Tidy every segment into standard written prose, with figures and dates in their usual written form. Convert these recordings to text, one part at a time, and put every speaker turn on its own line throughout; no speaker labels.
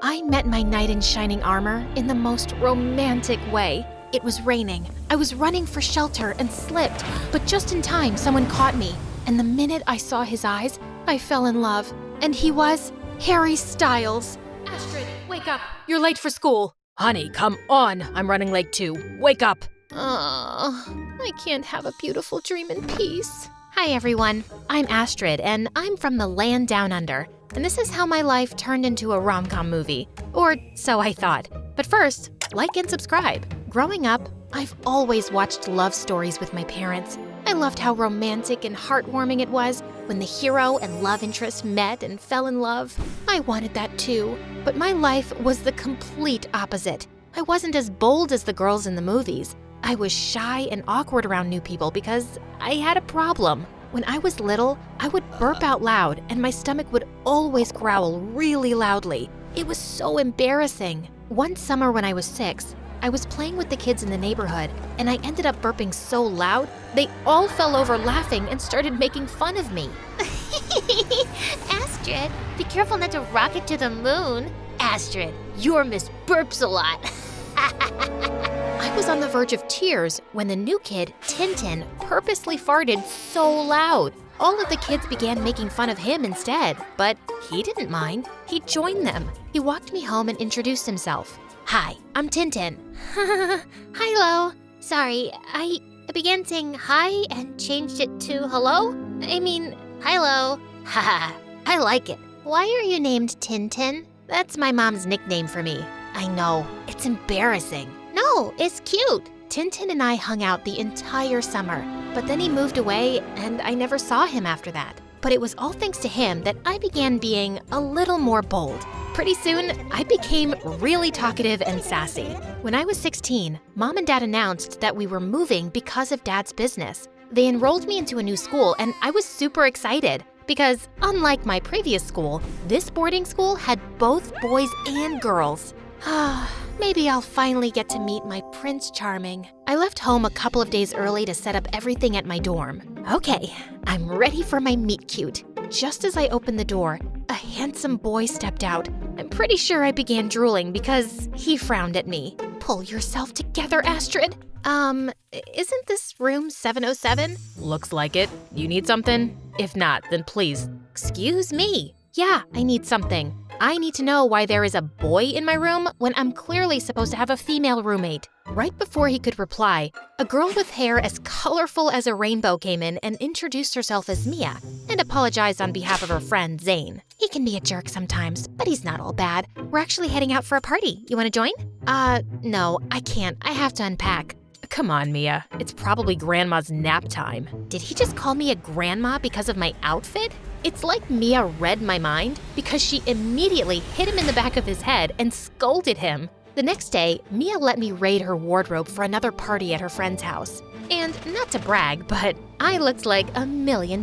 I met my knight in shining armor in the most romantic way. It was raining. I was running for shelter and slipped, but just in time someone caught me. And the minute I saw his eyes, I fell in love. And he was Harry Styles. Astrid, wake up. You're late for school.
Honey, come on. I'm running late too. Wake up.
I can't have a beautiful dream in peace. Hi everyone, I'm Astrid and I'm from the land down under. And this is how my life turned into a rom-com movie. Or so I thought. But first, like and subscribe. Growing up, I've always watched love stories with my parents. I loved how romantic and heartwarming it was when the hero and love interest met and fell in love. I wanted that too, but my life was the complete opposite. I wasn't as bold as the girls in the movies. I was shy and awkward around new people because I had a problem. When I was little, I would burp out loud and my stomach would always growl really loudly. It was so embarrassing. One summer when I was 6, I was playing with the kids in the neighborhood and I ended up burping so loud, they all fell over laughing and started making fun of me.
Astrid, be careful not to rocket to the moon. Astrid, your Miss Burps a lot.
I was on the verge of tears when the new kid, Tintin, purposely farted so loud. All of the kids began making fun of him instead, but he didn't mind. He joined them. He walked me home and introduced himself. Hi, I'm Tintin.
Hello. Sorry, I began saying hi and changed it to hello? I mean, hello. Haha, I like it. Why are you named Tintin?
That's my mom's nickname for me. I know, it's embarrassing.
No, it's cute.
Tintin and I hung out the entire summer, but then he moved away and I never saw him after that. But it was all thanks to him that I began being a little more bold. Pretty soon, I became really talkative and sassy. When I was 16, Mom and Dad announced that we were moving because of Dad's business. They enrolled me into a new school and I was super excited because, unlike my previous school, this boarding school had both boys and girls. Maybe I'll finally get to meet my Prince Charming. I left home a couple of days early to set up everything at my dorm. Okay, I'm ready for my meet cute. Just as I opened the door, a handsome boy stepped out. I'm pretty sure I began drooling because he frowned at me. Pull yourself together, Astrid. Isn't this room 707?
Looks like it. You need something? If not, then please.
Excuse me. Yeah, I need something. I need to know why there is a boy in my room when I'm clearly supposed to have a female roommate. Right before he could reply, a girl with hair as colorful as a rainbow came in and introduced herself as Mia and apologized on behalf of her friend Zane. He can be a jerk sometimes, but he's not all bad. We're actually heading out for a party. You want to join? No, I can't. I have to unpack.
Come on, Mia. It's probably Grandma's nap time.
Did he just call me a grandma because of my outfit? It's like Mia read my mind because she immediately hit him in the back of his head and scolded him. The next day, Mia let me raid her wardrobe for another party at her friend's house. And not to brag, but I looked like $1 million.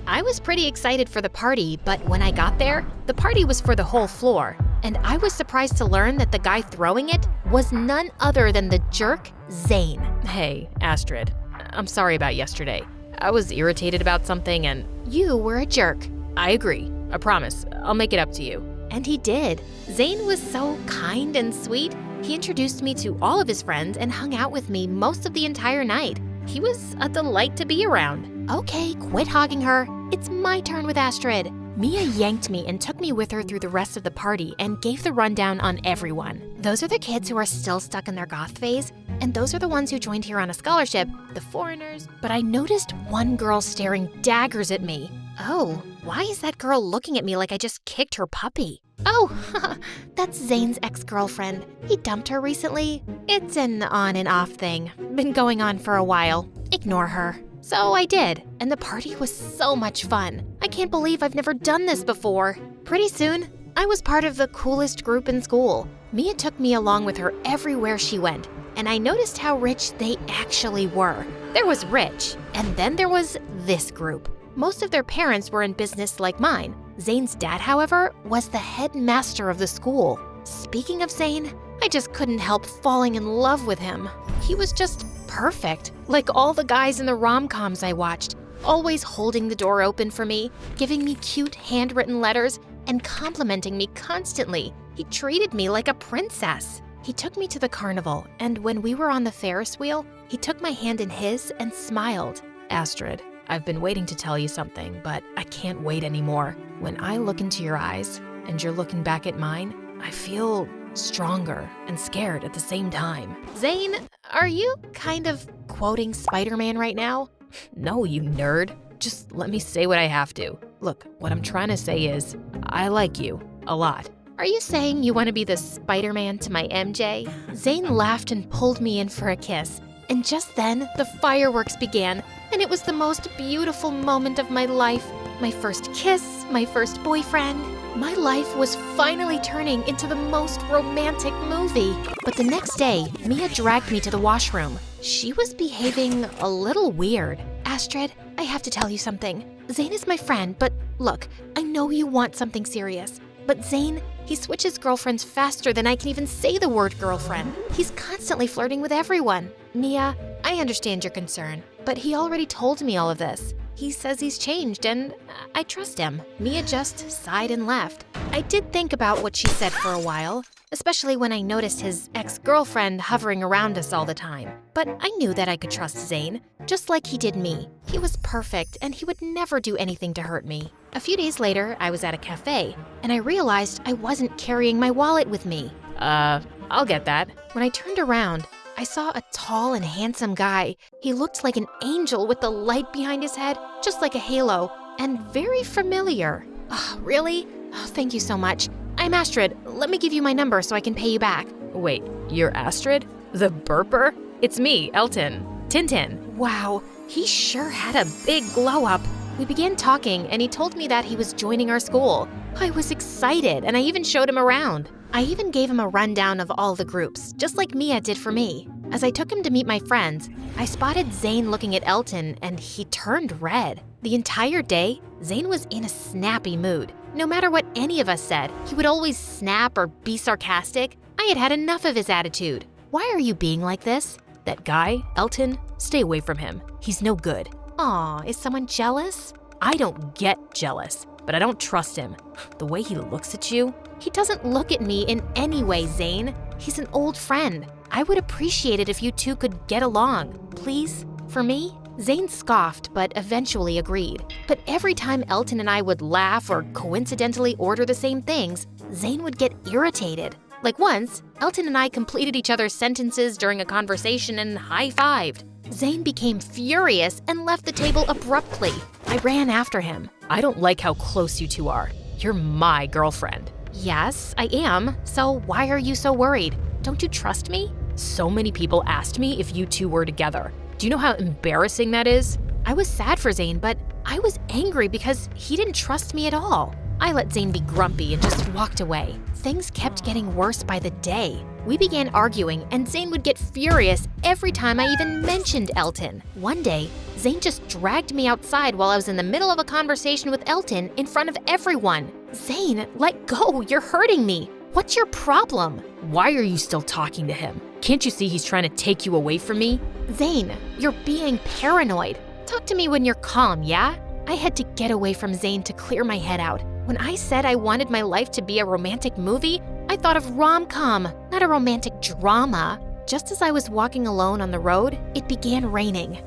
I was pretty excited for the party, but when I got there, the party was for the whole floor. And I was surprised to learn that the guy throwing it was none other than the jerk, Zane.
Hey, Astrid. I'm sorry about yesterday. I was irritated about something and…
You were a jerk.
I agree. I promise. I'll make it up to you.
And he did. Zane was so kind and sweet. He introduced me to all of his friends and hung out with me most of the entire night. He was a delight to be around. Okay, quit hogging her. It's my turn with Astrid. Mia yanked me and took me with her through the rest of the party and gave the rundown on everyone. Those are the kids who are still stuck in their goth phase, and those are the ones who joined here on a scholarship, the foreigners. But I noticed one girl staring daggers at me. Oh, why is that girl looking at me like I just kicked her puppy? Oh, that's Zane's ex-girlfriend. He dumped her recently. It's an on and off thing. Been going on for a while. Ignore her. So I did, and the party was so much fun. I can't believe I've never done this before. Pretty soon, I was part of the coolest group in school. Mia took me along with her everywhere she went, and I noticed how rich they actually were. There was rich, and then there was this group. Most of their parents were in business like mine. Zane's dad, however, was the headmaster of the school. Speaking of Zane, I just couldn't help falling in love with him. He was just perfect, like all the guys in the rom-coms I watched, always holding the door open for me, giving me cute handwritten letters, and complimenting me constantly. He treated me like a princess. He took me to the carnival, and when we were on the Ferris wheel, he took my hand in his and smiled.
Astrid, I've been waiting to tell you something, but I can't wait anymore. When I look into your eyes and you're looking back at mine, I feel stronger and scared at the same time.
Zane, are you kind of quoting Spider-Man right now?
No, you nerd. Just let me say what I have to. Look, what I'm trying to say is, I like you a lot.
Are you saying you want to be the Spider-Man to my MJ? Zane laughed and pulled me in for a kiss. And just then, the fireworks began, and it was the most beautiful moment of my life. My first kiss, my first boyfriend. My life was finally turning into the most romantic movie. But the next day, Mia dragged me to the washroom. She was behaving a little weird. Astrid, I have to tell you something. Zane is my friend, but look, I know you want something serious. But Zane, he switches girlfriends faster than I can even say the word girlfriend. He's constantly flirting with everyone. Mia, I understand your concern, but he already told me all of this. He says he's changed, and I trust him. Mia just sighed and left. I did think about what she said for a while, especially when I noticed his ex-girlfriend hovering around us all the time. But I knew that I could trust Zane, just like he did me. He was perfect, and he would never do anything to hurt me. A few days later, I was at a cafe, and I realized I wasn't carrying my wallet with me.
I'll get that.
When I turned around, I saw a tall and handsome guy. He looked like an angel with the light behind his head, just like a halo, and very familiar. Oh, really? Oh, thank you so much. I'm Astrid. Let me give you my number so I can pay you back.
Wait, you're Astrid? The burper? It's me, Elton. Tintin.
Wow, he sure had a big glow up. We began talking, and he told me that he was joining our school. I was excited, and I even showed him around. I even gave him a rundown of all the groups, just like Mia did for me. As I took him to meet my friends, I spotted Zane looking at Elton, and he turned red. The entire day, Zane was in a snappy mood. No matter what any of us said, he would always snap or be sarcastic. I had had enough of his attitude. Why are you being like this?
That guy, Elton, stay away from him. He's no good.
Aw, is someone jealous?
I don't get jealous, but I don't trust him. The way he looks at you.
He doesn't look at me in any way, Zane. He's an old friend. I would appreciate it if you two could get along. Please? For me? Zane scoffed, but eventually agreed. But every time Elton and I would laugh or coincidentally order the same things, Zane would get irritated. Like once, Elton and I completed each other's sentences during a conversation and high-fived. Zane became furious and left the table abruptly. I ran after him.
I don't like how close you two are. You're my girlfriend.
Yes, I am. So why are you so worried? Don't you trust me?
So many people asked me if you two were together. Do you know how embarrassing that is?
I was sad for Zane, but I was angry because he didn't trust me at all. I let Zane be grumpy and just walked away. Things kept getting worse by the day. We began arguing, and Zane would get furious every time I even mentioned Elton. One day, Zane just dragged me outside while I was in the middle of a conversation with Elton in front of everyone. Zane, let go, you're hurting me. What's your problem?
Why are you still talking to him? Can't you see he's trying to take you away from me?
Zane, you're being paranoid. Talk to me when you're calm, yeah? I had to get away from Zane to clear my head out. When I said I wanted my life to be a romantic movie, I thought of rom-com, not a romantic drama. Just as I was walking alone on the road, it began raining.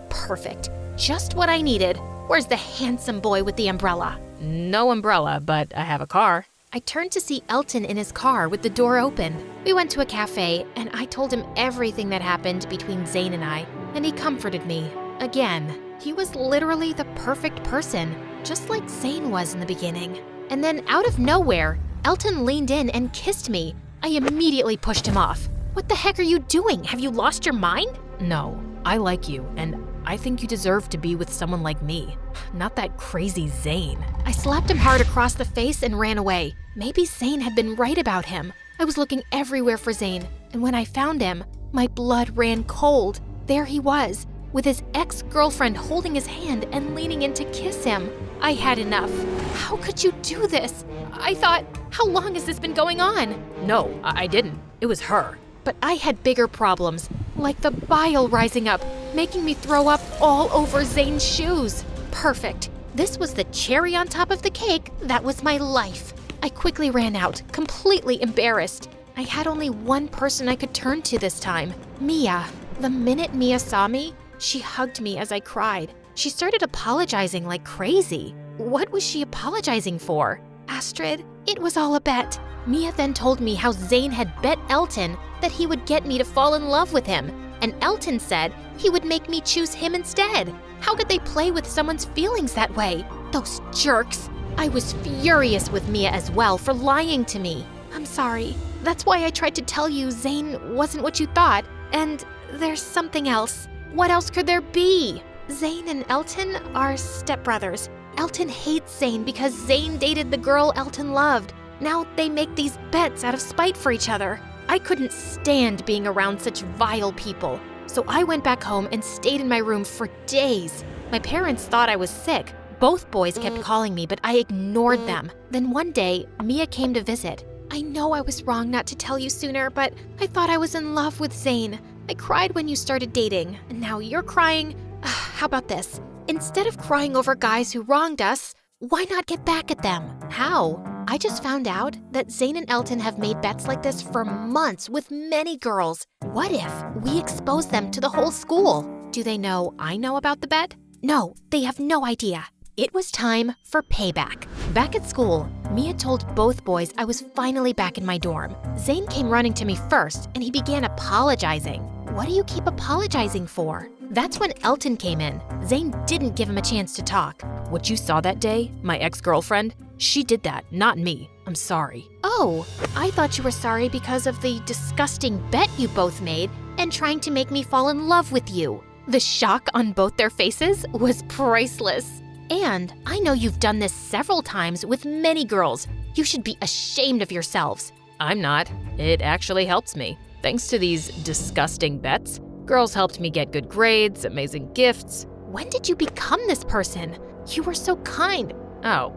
Perfect. Just what I needed. Where's the handsome boy with the umbrella?
No umbrella, but I have a car.
I turned to see Elton in his car with the door open. We went to a cafe, and I told him everything that happened between Zane and I, and he comforted me. Again, he was literally the perfect person, just like Zane was in the beginning. And then out of nowhere, Elton leaned in and kissed me. I immediately pushed him off. What the heck are you doing? Have you lost your mind?
No, I like you, and I think you deserve to be with someone like me, not that crazy Zane.
I slapped him hard across the face and ran away. Maybe Zane had been right about him. I was looking everywhere for Zane, and when I found him, my blood ran cold. There he was, with his ex-girlfriend holding his hand and leaning in to kiss him. I had enough. How could you do this? I thought, how long has this been going on?
No, I didn't. It was her.
But I had bigger problems, like the bile rising up, making me throw up all over Zane's shoes. Perfect. This was the cherry on top of the cake that was my life. I quickly ran out, completely embarrassed. I had only one person I could turn to this time, Mia. The minute Mia saw me, she hugged me as I cried. She started apologizing like crazy. What was she apologizing for? Astrid, it was all a bet. Mia then told me how Zane had bet Elton that he would get me to fall in love with him, and Elton said he would make me choose him instead. How could they play with someone's feelings that way? Those jerks! I was furious with Mia as well for lying to me. I'm sorry. That's why I tried to tell you Zane wasn't what you thought, and there's something else. What else could there be? Zane and Elton are stepbrothers. Elton hates Zane because Zane dated the girl Elton loved. Now they make these bets out of spite for each other. I couldn't stand being around such vile people, so I went back home and stayed in my room for days. My parents thought I was sick. Both boys kept calling me, but I ignored them. Then one day, Mia came to visit. I know I was wrong not to tell you sooner, but I thought I was in love with Zane. I cried when you started dating, and now you're crying. How about this? Instead of crying over guys who wronged us, why not get back at them? How? I just found out that Zane and Elton have made bets like this for months with many girls. What if we expose them to the whole school? Do they know I know about the bet? No, they have no idea. It was time for payback. Back at school, Mia told both boys I was finally back in my dorm. Zane came running to me first, and he began apologizing. What do you keep apologizing for? That's when Elton came in. Zane didn't give him a chance to talk.
What you saw that day, my ex-girlfriend, she did that, not me. I'm sorry.
Oh, I thought you were sorry because of the disgusting bet you both made and trying to make me fall in love with you. The shock on both their faces was priceless. And I know you've done this several times with many girls. You should be ashamed of yourselves.
I'm not. It actually helps me. Thanks to these disgusting bets, girls helped me get good grades, amazing gifts.
When did you become this person? You were so kind.
Oh,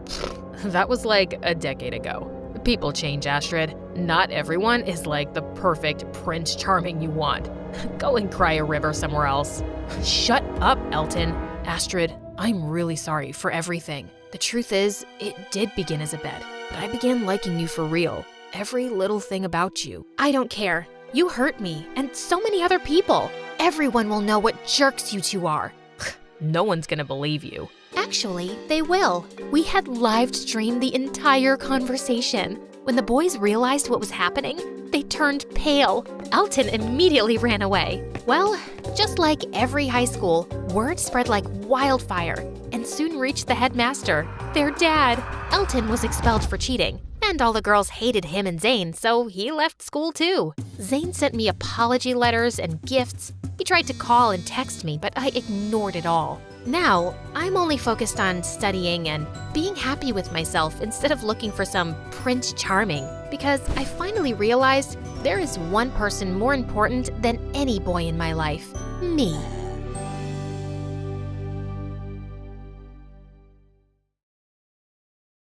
that was like a decade ago. People change, Astrid. Not everyone is like the perfect Prince Charming you want. Go and cry a river somewhere else. Shut up, Elton. Astrid, I'm really sorry for everything. The truth is, it did begin as a bet, but I began liking you for real. Every little thing about you.
I don't care. You hurt me, and so many other people. Everyone will know what jerks you two are.
No one's gonna believe you.
Actually, they will. We had live-streamed the entire conversation. When the boys realized what was happening, they turned pale. Elton immediately ran away. Well, just like every high school, word spread like wildfire and soon reached the headmaster, their dad. Elton was expelled for cheating, and all the girls hated him and Zane, so he left school too. Zane sent me apology letters and gifts. He tried to call and text me, but I ignored it all. Now, I'm only focused on studying and being happy with myself instead of looking for some Prince Charming, because I finally realized there is one person more important than any boy in my life: me.